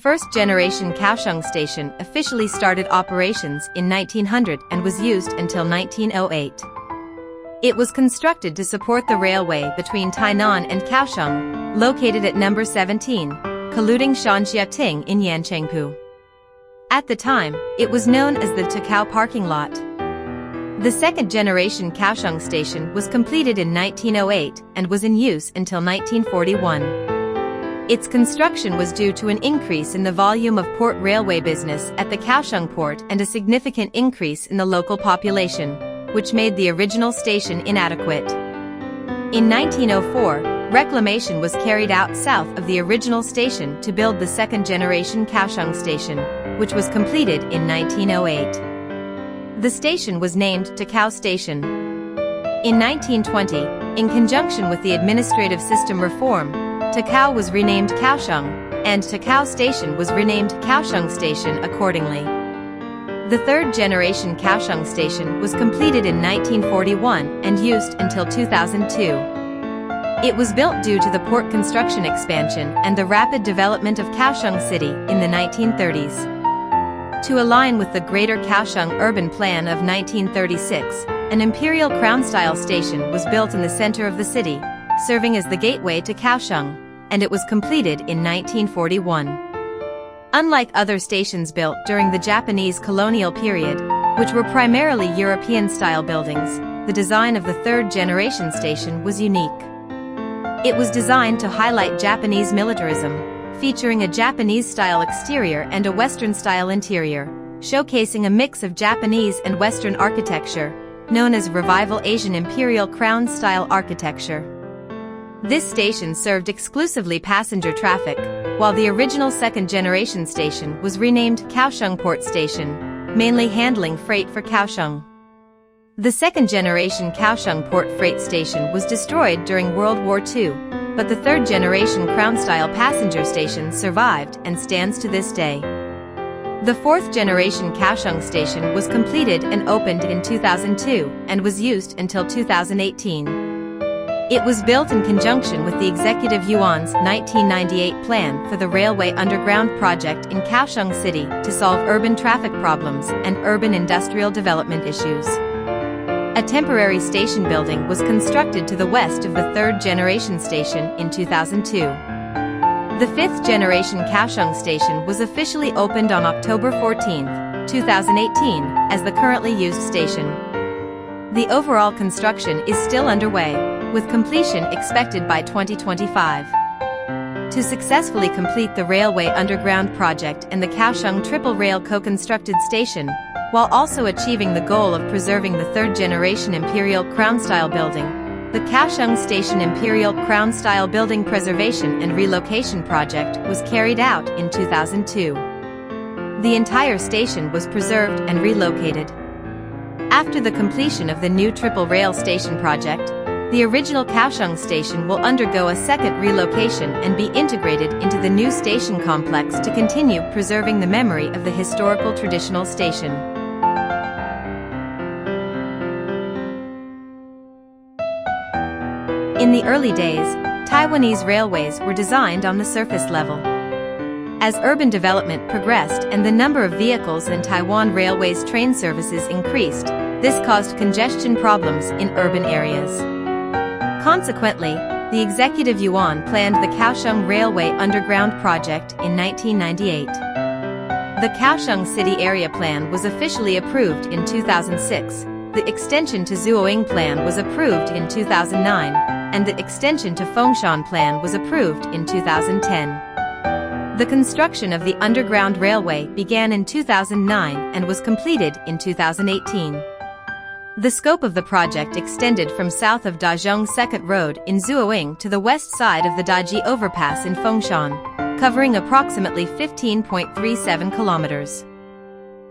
first-generation Kaohsiung Station officially started operations in 1900 and was used until 1908. It was constructed to support the railway between Tainan and Kaohsiung, located at number 17, Kaluding Shanxiating in Yanchengpu. At the time, it was known as the Takao parking lot. The second-generation Kaohsiung Station was completed in 1908 and was in use until 1941. Its construction was due to an increase in the volume of port railway business at the Kaohsiung port and a significant increase in the local population, which made the original station inadequate. In 1904, reclamation was carried out south of the original station to build the second-generation Kaohsiung Station, which was completed in 1908. The station was named Takao Station. In 1920, in conjunction with the administrative system reform, Takao was renamed Kaohsiung, and Takao Station was renamed Kaohsiung Station accordingly. The third-generation Kaohsiung Station was completed in 1941 and used until 2002. It was built due to the port construction expansion and the rapid development of Kaohsiung City in the 1930s. To align with the Greater Kaohsiung Urban Plan of 1936, an imperial crown-style station was built in the center of the city, serving as the gateway to Kaohsiung, and it was completed in 1941. Unlike other stations built during the Japanese colonial period, which were primarily European-style buildings, the design of the third-generation station was unique. It was designed to highlight Japanese militarism, featuring a Japanese-style exterior and a Western-style interior, showcasing a mix of Japanese and Western architecture, known as Revival Asian Imperial Crown-style architecture. This station served exclusively passenger traffic, while the original second-generation station was renamed Kaohsiung Port Station, mainly handling freight for Kaohsiung. The second-generation Kaohsiung Port Freight Station was destroyed during World War II, but the third-generation crown-style passenger station survived and stands to this day. The fourth-generation Kaohsiung Station was completed and opened in 2002 and was used until 2018. It was built in conjunction with the Executive Yuan's 1998 plan for the Railway Underground Project in Kaohsiung City to solve urban traffic problems and urban industrial development issues. A temporary station building was constructed to the west of the third-generation station in 2002. The fifth-generation Kaohsiung Station was officially opened on October 14, 2018, as the currently used station. The overall construction is still underway, with completion expected by 2025. To successfully complete the Railway Underground Project and the Kaohsiung Triple Rail co-constructed station, while also achieving the goal of preserving the third-generation Imperial Crown-style building, the Kaohsiung Station Imperial Crown-style Building Preservation and Relocation Project was carried out in 2002. The entire station was preserved and relocated. After the completion of the new Triple Rail Station project, the original Kaohsiung Station will undergo a second relocation and be integrated into the new station complex to continue preserving the memory of the historical traditional station. In the early days, Taiwanese railways were designed on the surface level. As urban development progressed and the number of vehicles in Taiwan Railways train services increased, this caused congestion problems in urban areas. Consequently, the Executive Yuan planned the Kaohsiung Railway Underground Project in 1998. The Kaohsiung City Area Plan was officially approved in 2006, the extension to Zuoying Plan was approved in 2009, and the extension to Fengshan Plan was approved in 2010. The construction of the underground railway began in 2009 and was completed in 2018. The scope of the project extended from south of Dazhong Second Road in Zuoying to the west side of the Daji Overpass in Fengshan, covering approximately 15.37 kilometers.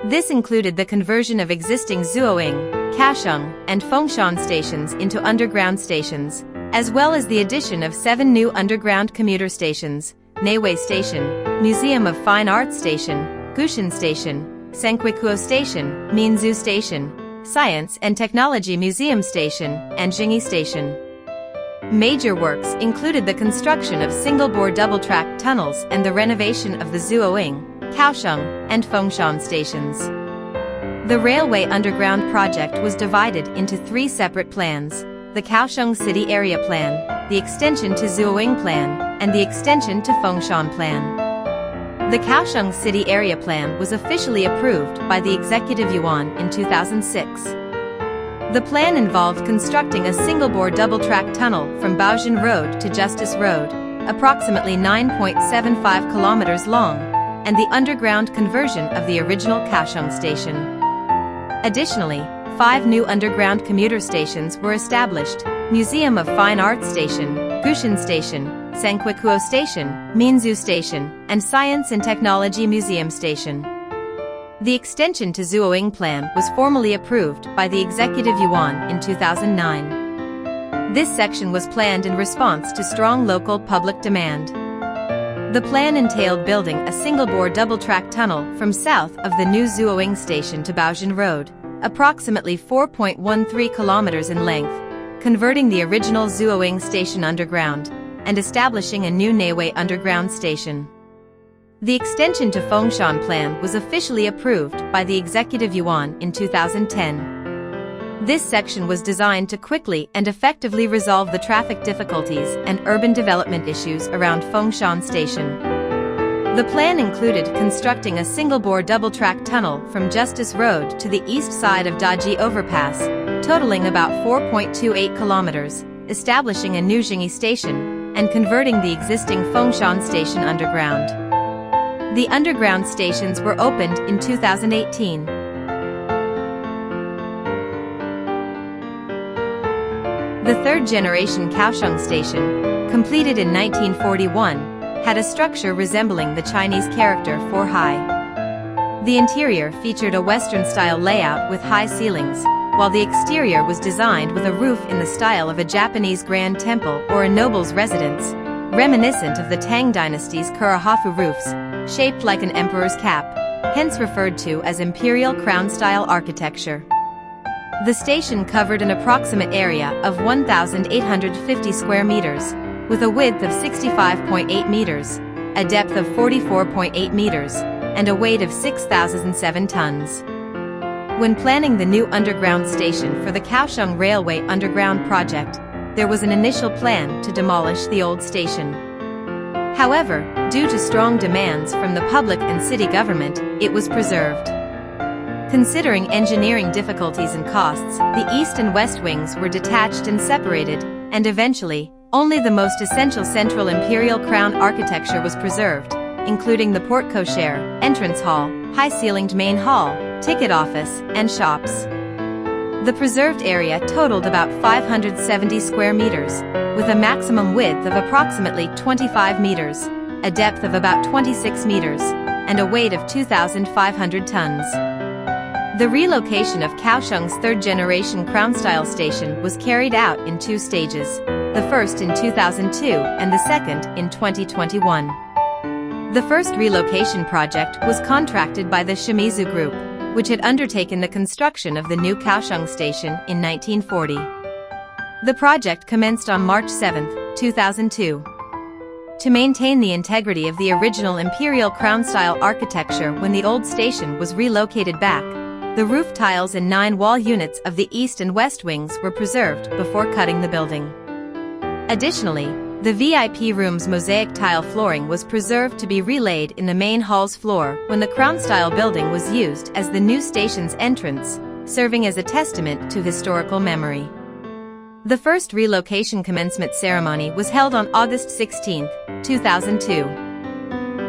This included the conversion of existing Zuoying, Kaohsiung, and Fengshan stations into underground stations, as well as the addition of 7 new underground commuter stations: Neiwei Station, Museum of Fine Arts Station, Gushan Station, Sankuaicuo Station, Minzu Station, Science and Technology Museum Station, and Zhengyi Station. Major works included the construction of single-bore double-track tunnels and the renovation of the Zuoying, Kaohsiung, and Fengshan stations. The Railway Underground Project was divided into three separate plans: the Kaohsiung City Area Plan, the extension to Zuoying Plan, and the extension to Fengshan Plan. The Kaohsiung City Area Plan was officially approved by the Executive Yuan in 2006. The plan involved constructing a single-bore double-track tunnel from Baojian Road to Justice Road, approximately 9.75 kilometers long, and the underground conversion of the original Kaohsiung Station. Additionally, 5 new underground commuter stations were established: Museum of Fine Arts Station, Gushan Station, Sankuaicuo Station, Minzu Station, and Science and Technology Museum Station. The extension to Zuoying Plan was formally approved by the Executive Yuan in 2009. This section was planned in response to strong local public demand. The plan entailed building a single-bore double-track tunnel from south of the new Zuoying Station to Baojian Road, approximately 4.13 kilometers in length, converting the original Zuoying Station underground, and establishing a new Neiwei Underground Station. The extension to Fengshan Plan was officially approved by the Executive Yuan in 2010. This section was designed to quickly and effectively resolve the traffic difficulties and urban development issues around Fengshan Station. The plan included constructing a single-bore double-track tunnel from Justice Road to the east side of Zhengyi Overpass, totaling about 4.28 kilometers, establishing a new Zhengyi Station, and converting the existing Fengshan Station underground. The underground stations were opened in 2018. The third-generation Kaohsiung Station, completed in 1941, had a structure resembling the Chinese character 4 high. The interior featured a Western-style layout with high ceilings, while the exterior was designed with a roof in the style of a Japanese grand temple or a noble's residence, reminiscent of the Tang dynasty's Kurahafu roofs, shaped like an emperor's cap, hence referred to as imperial crown-style architecture. The station covered an approximate area of 1,850 square meters, with a width of 65.8 meters, a depth of 44.8 meters, and a weight of 6,007 tons. When planning the new underground station for the Kaohsiung Railway Underground Project, there was an initial plan to demolish the old station. However, due to strong demands from the public and city government, it was preserved. Considering engineering difficulties and costs, the east and west wings were detached and separated, and eventually, only the most essential central imperial crown architecture was preserved, including the porte cochere, entrance hall, high-ceilinged main hall, ticket office, and shops. The preserved area totaled about 570 square meters, with a maximum width of approximately 25 meters, a depth of about 26 meters, and a weight of 2,500 tons. The relocation of Kaohsiung's third-generation crown-style station was carried out in 2 stages, the first in 2002 and the second in 2021. The first relocation project was contracted by the Shimizu Group, which had undertaken the construction of the new Kaohsiung Station in 1940. The project commenced on March 7, 2002. To maintain the integrity of the original imperial crown-style architecture when the old station was relocated back, the roof tiles and 9 wall units of the east and west wings were preserved before cutting the building. Additionally, the VIP room's mosaic tile flooring was preserved to be relaid in the main hall's floor when the crown-style building was used as the new station's entrance, serving as a testament to historical memory. The first relocation commencement ceremony was held on August 16, 2002.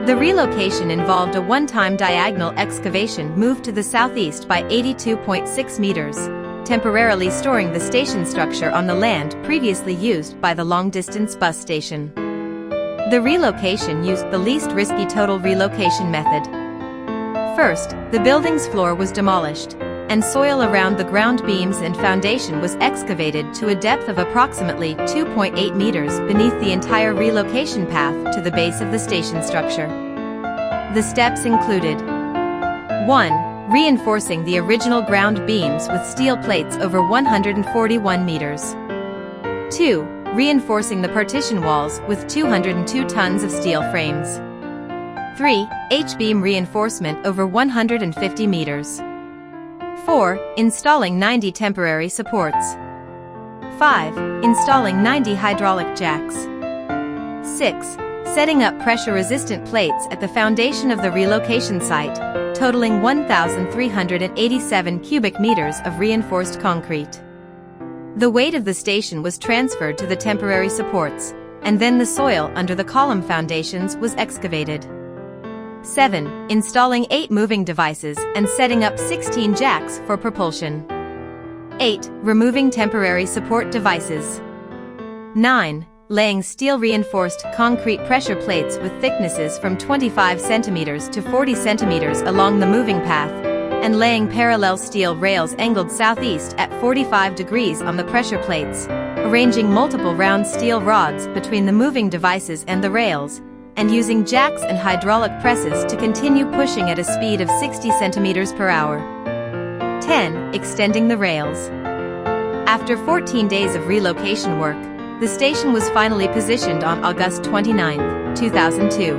The relocation involved a one-time diagonal excavation moved to the southeast by 82.6 meters, temporarily storing the station structure on the land previously used by the long-distance bus station. The relocation used the least risky total relocation method. First, the building's floor was demolished, and soil around the ground beams and foundation was excavated to a depth of approximately 2.8 meters beneath the entire relocation path to the base of the station structure. The steps included: 1. Reinforcing the original ground beams with steel plates over 141 meters. 2. reinforcing the partition walls with 202 tons of steel frames. 3. H-beam reinforcement over 150 meters. 4. Installing 90 temporary supports. 5. Installing 90 hydraulic jacks. 6. Setting up pressure-resistant plates at the foundation of the relocation site, totaling 1,387 cubic meters of reinforced concrete. The weight of the station was transferred to the temporary supports, and then the soil under the column foundations was excavated. 7. Installing 8 moving devices and setting up 16 jacks for propulsion. 8. Removing temporary support devices. 9. Laying steel-reinforced concrete pressure plates with thicknesses from 25 centimeters to 40 centimeters along the moving path, and laying parallel steel rails angled southeast at 45 degrees on the pressure plates, arranging multiple round steel rods between the moving devices and the rails, and using jacks and hydraulic presses to continue pushing at a speed of 60 centimeters per hour. 10. Extending the rails. After 14 days of relocation work, the station was finally positioned on August 29, 2002.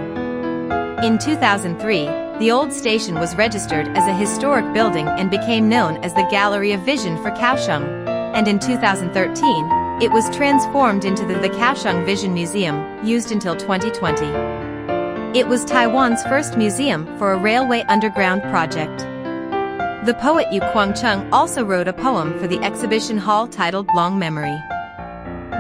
In 2003, the old station was registered as a historic building and became known as the Gallery of Vision for Kaohsiung, and in 2013, it was transformed into the Kaohsiung Vision Museum, used until 2020. It was Taiwan's first museum for a railway underground project. The poet Yu Guangcheng also wrote a poem for the exhibition hall titled Long Memory.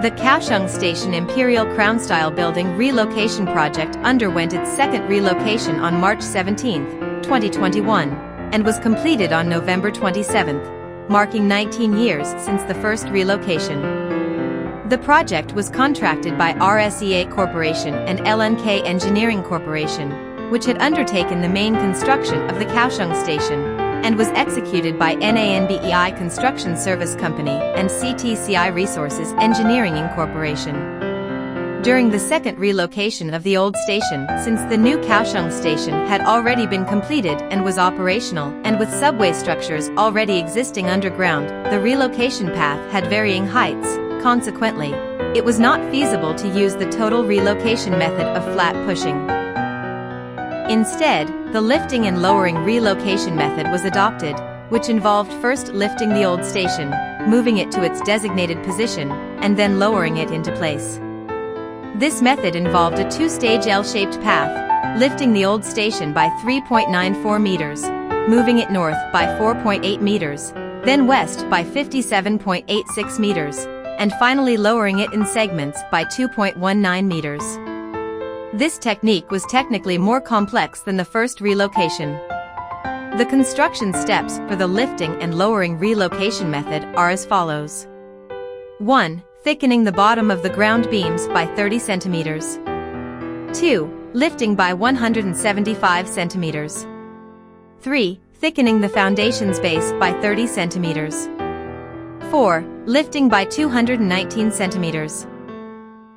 The Kaohsiung Station Imperial Crown-style building relocation project underwent its second relocation on March 17, 2021, and was completed on November 27, marking 19 years since the first relocation. The project was contracted by RSEA Corporation and LNK Engineering Corporation, which had undertaken the main construction of the Kaohsiung Station, and was executed by NANBEI Construction Service Company and CTCI Resources Engineering Incorporation. During the second relocation of the old station, since the new Kaohsiung Station had already been completed and was operational, and with subway structures already existing underground, the relocation path had varying heights. Consequently, it was not feasible to use the total relocation method of flat pushing. Instead, the lifting and lowering relocation method was adopted, which involved first lifting the old station, moving it to its designated position, and then lowering it into place. This method involved a two-stage L-shaped path, lifting the old station by 3.94 meters, moving it north by 4.8 meters, then west by 57.86 meters, and finally lowering it in segments by 2.19 meters. This technique was technically more complex than the first relocation. The construction steps for the lifting and lowering relocation method are as follows. 1. Thickening the bottom of the ground beams by 30 centimeters. 2. Lifting by 175 centimeters. 3. Thickening the foundation's base by 30 centimeters. 4. Lifting by 219 centimeters.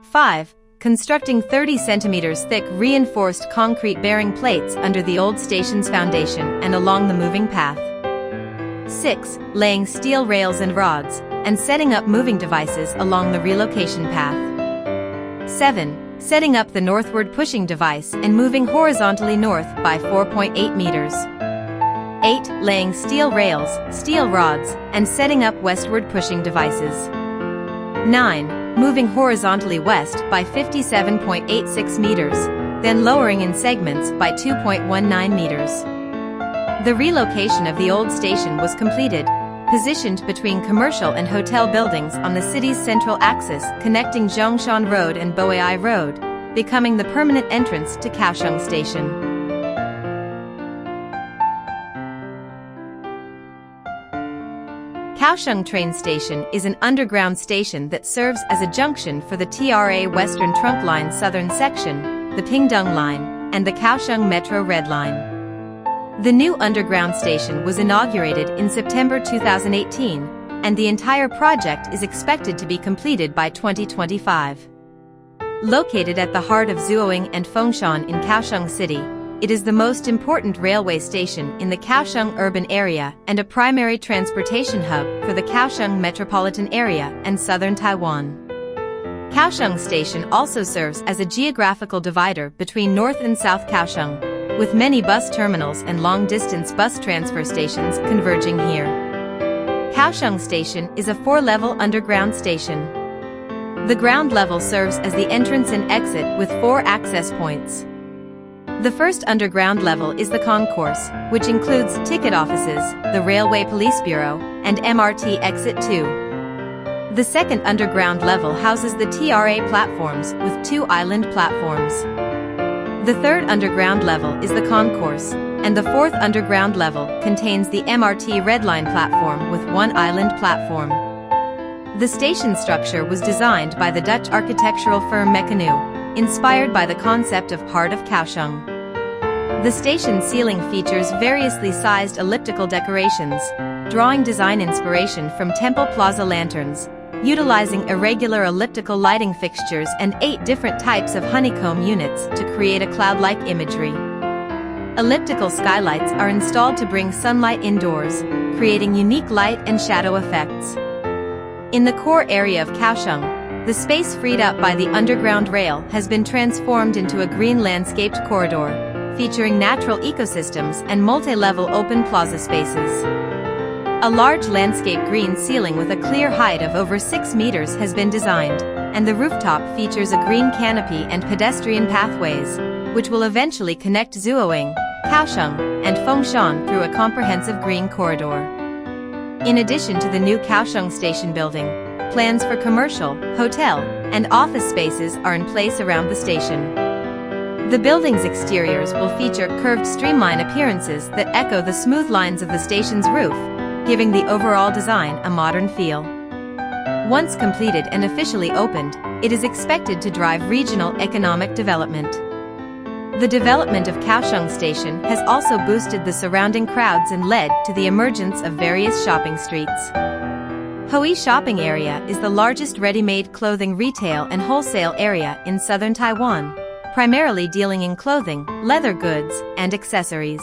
5. Constructing 30 centimeters thick reinforced concrete bearing plates under the old station's foundation and along the moving path. 6. Laying steel rails and rods, and setting up moving devices along the relocation path. 7. Setting up the northward pushing device and moving horizontally north by 4.8 meters. 8. Laying steel rails, steel rods, and setting up westward pushing devices. 9. Moving horizontally west by 57.86 meters, then lowering in segments by 2.19 meters. The relocation of the old station was completed, positioned between commercial and hotel buildings on the city's central axis connecting Zhongshan Road and Boei Road, becoming the permanent entrance to Kaohsiung Station. Kaohsiung Train Station is an underground station that serves as a junction for the TRA Western Trunk Line Southern Section, the Pingdong Line, and the Kaohsiung Metro Red Line. The new underground station was inaugurated in September 2018, and the entire project is expected to be completed by 2025. Located at the heart of Zuoying and Fengshan in Kaohsiung City, it is the most important railway station in the Kaohsiung Urban Area and a primary transportation hub for the Kaohsiung metropolitan area and southern Taiwan. Kaohsiung Station also serves as a geographical divider between North and South Kaohsiung, with many bus terminals and long-distance bus transfer stations converging here. Kaohsiung Station is a 4-level underground station. The ground level serves as the entrance and exit with 4 access points. The first underground level is the concourse, which includes ticket offices, the Railway Police Bureau, and MRT Exit 2. The second underground level houses the TRA platforms with 2 island platforms. The third underground level is the concourse, and the fourth underground level contains the MRT Red Line platform with 1 island platform. The station structure was designed by the Dutch architectural firm Mechanu, inspired by the concept of Heart of Kaohsiung. The station ceiling features variously sized elliptical decorations, drawing design inspiration from Temple Plaza lanterns, utilizing irregular elliptical lighting fixtures and 8 different types of honeycomb units to create a cloud-like imagery. Elliptical skylights are installed to bring sunlight indoors, creating unique light and shadow effects. In the core area of Kaohsiung, the space freed up by the underground rail has been transformed into a green landscaped corridor, featuring natural ecosystems and multi-level open plaza spaces. A large landscape green ceiling with a clear height of over 6 meters has been designed, and the rooftop features a green canopy and pedestrian pathways, which will eventually connect Zuoying, Kaohsiung, and Fengshan through a comprehensive green corridor. In addition to the new Kaohsiung Station building, plans for commercial, hotel, and office spaces are in place around the station. The building's exteriors will feature curved streamline appearances that echo the smooth lines of the station's roof, giving the overall design a modern feel. Once completed and officially opened, it is expected to drive regional economic development. The development of Kaohsiung Station has also boosted the surrounding crowds and led to the emergence of various shopping streets. Hui Shopping Area is the largest ready-made clothing retail and wholesale area in southern Taiwan, primarily dealing in clothing, leather goods, and accessories.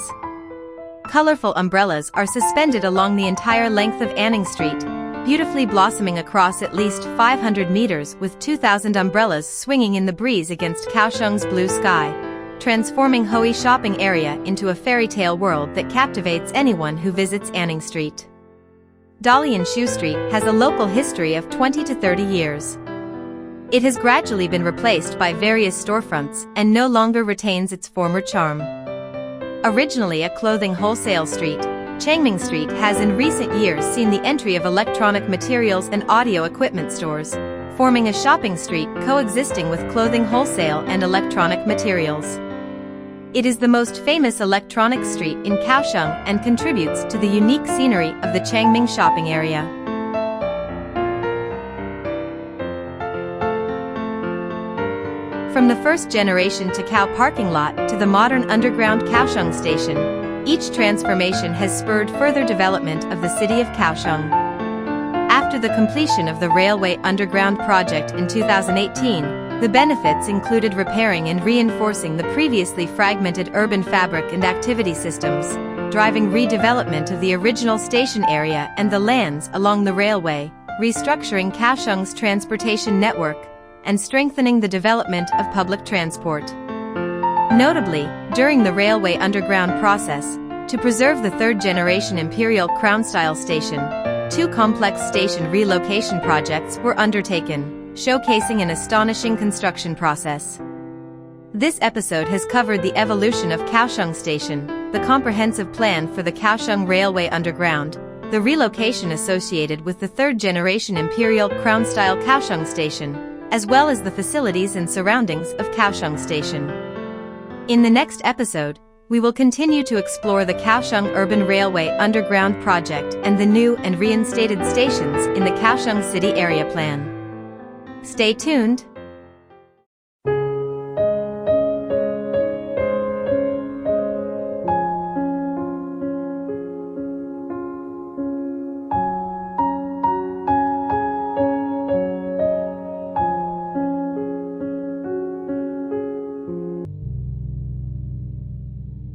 Colorful umbrellas are suspended along the entire length of Anning Street, beautifully blossoming across at least 500 meters with 2,000 umbrellas swinging in the breeze against Kaohsiung's blue sky, transforming Hui Shopping Area into a fairy tale world that captivates anyone who visits Anning Street. Dalian Shoe Street has a local history of 20 to 30 years. It has gradually been replaced by various storefronts and no longer retains its former charm. Originally a clothing wholesale street, Changming Street has in recent years seen the entry of electronic materials and audio equipment stores, forming a shopping street coexisting with clothing wholesale and electronic materials. It is the most famous electronic street in Kaohsiung and contributes to the unique scenery of the Changming shopping area. From the first generation to Kao parking lot to the modern underground Kaohsiung Station, each transformation has spurred further development of the city of Kaohsiung. After the completion of the Railway Underground Project in 2018, the benefits included repairing and reinforcing the previously fragmented urban fabric and activity systems, driving redevelopment of the original station area and the lands along the railway, restructuring Kaohsiung's transportation network, and strengthening the development of public transport. Notably, during the Railway Underground process, to preserve the third-generation Imperial Crown-style station, 2 complex station relocation projects were undertaken, showcasing an astonishing construction process. This episode has covered the evolution of Kaohsiung Station, the comprehensive plan for the Kaohsiung Railway Underground, the relocation associated with the third-generation Imperial Crown-style Kaohsiung Station, as well as the facilities and surroundings of Kaohsiung Station. In the next episode, we will continue to explore the Kaohsiung Urban Railway Underground Project and the new and reinstated stations in the Kaohsiung City Area Plan. Stay tuned!